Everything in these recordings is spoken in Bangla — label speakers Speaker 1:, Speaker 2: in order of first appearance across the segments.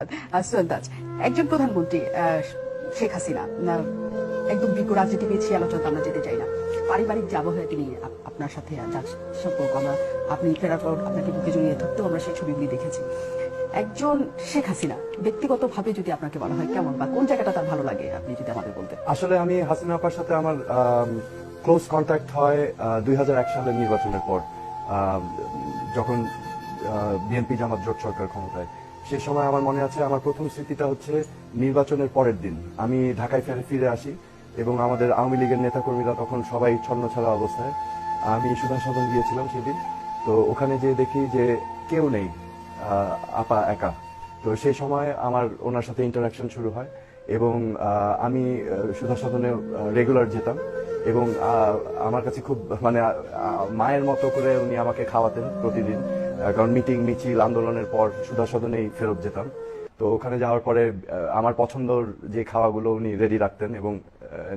Speaker 1: সুলতাজ, একজন প্রধানমন্ত্রী শেখ হাসিনা একদম বিজ্ঞ রাজনীতিবিদ, সে আলোচনা আমরা যেতে চাই না। পারিবারিক যাবহে তিনি আপনার সাথে যার সম্পর্ক, আমরা আপনি ফেরার পর আপনাকে বুকে জড়িয়ে ধরতেও আমরা সেই ছবিগুলি দেখেছি। একজন শেখ হাসিনা ব্যক্তিগতভাবে যদি আপনাকে বলা হয় কেমন বা কোন জায়গাটা তার ভালো লাগে, আপনি যদি আমাদের বলতেন।
Speaker 2: আসলে আমি হাসিনা আপার সাথে আমার ক্লোজ কন্ট্যাক্ট হয় 2001 সালের নির্বাচনের পর, যখন বিএনপি জামাত জোট সরকার ক্ষমতায়। সে সময় আমার মনে আছে, আমার প্রথম স্মৃতিটা হচ্ছে নির্বাচনের পরের দিন আমি ঢাকায় ফিরে আসি এবং আমাদের আওয়ামী লীগের নেতাকর্মীরা তখন সবাই ছন্নছাড়া অবস্থায়। আমি সুধা সদন গিয়েছিলাম সেদিন, তো ওখানে যে দেখি যে কেউ নেই, আপা একা। তো সেই সময় আমার ওনার সাথে ইন্টারাকশন শুরু হয় এবং আমি সুধা সদনে রেগুলার যেতাম এবং আমার কাছে খুব মানে মায়ের মতো করে উনি আমাকে খাওয়াতেন প্রতিদিন, কারণ মিটিং মিছিল আন্দোলনের পর সুধা সদনেই ফেরত যেতাম। তো ওখানে যাওয়ার পরে আমার পছন্দের যে খাওয়াগুলো উনি রেডি রাখতেন এবং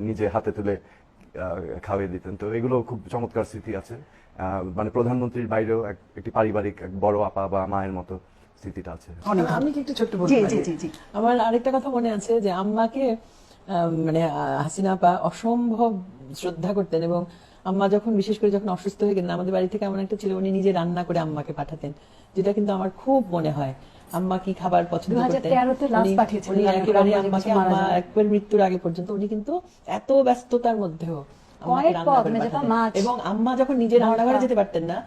Speaker 2: নিজে হাতে তুলে খাওয়িয়ে দিতেন। তো এগুলো খুব চমৎকার স্মৃতি আছে। মানে প্রধানমন্ত্রীর বাইরেও একটি পারিবারিক বড় আপা বা মায়ের মতো স্মৃতিটা আছে।
Speaker 3: আমি কি একটু ছোট্ট বলতে পারি? আমার আরেকটা কথা মনে আছে যে আম্মাকে মানে হাসিনা আপা অসম্ভব শ্রদ্ধা করতেন এবং আম্মা যখন বিশেষ করে যখন অসুস্থ হয়ে গেলেন, আমাদের বাড়ি থেকে এমন একটা ছিল উনি নিজে রান্না করে আম্মাকে পাঠাতেন, যেটা কিন্তু আমার খুব মনে হয়। আম্মা কি খাবার পছন্দ করতেন, উনি একেবারে আম্মাকে, আম্মা একবার মৃত্যুর আগে পর্যন্ত উনি কিন্তু এত ব্যস্ততার মধ্যেও এবং আম্মা যখন নিজে রান্নাঘরে যেতে পারতেন না,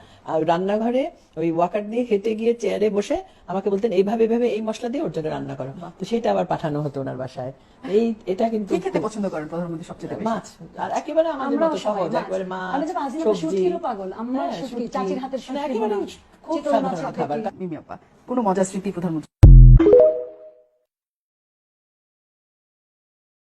Speaker 3: রান্নাঘরে ওই ওয়াকার দিয়ে হেঁটে গিয়ে চেয়ারে বসে আমাকে বলতেন এইভাবে এইভাবে এই মশলা দিয়ে ওর জন্য রান্না করো, তো সেটা আবার পাঠানো হতো ওনার বাসায়। এটা কিন্তু
Speaker 1: খেতে পছন্দ করেন প্রধানমন্ত্রী সবচেয়ে বেশি?
Speaker 3: মাছ, আর একেবারে আমাদের মতো সহজ, একেবারে মাছ সবজি, একেবারে খুব সাধারণ খাবার।
Speaker 1: মিমি আপা, কোনো মজার স্মৃতি প্রধানমন্ত্রী?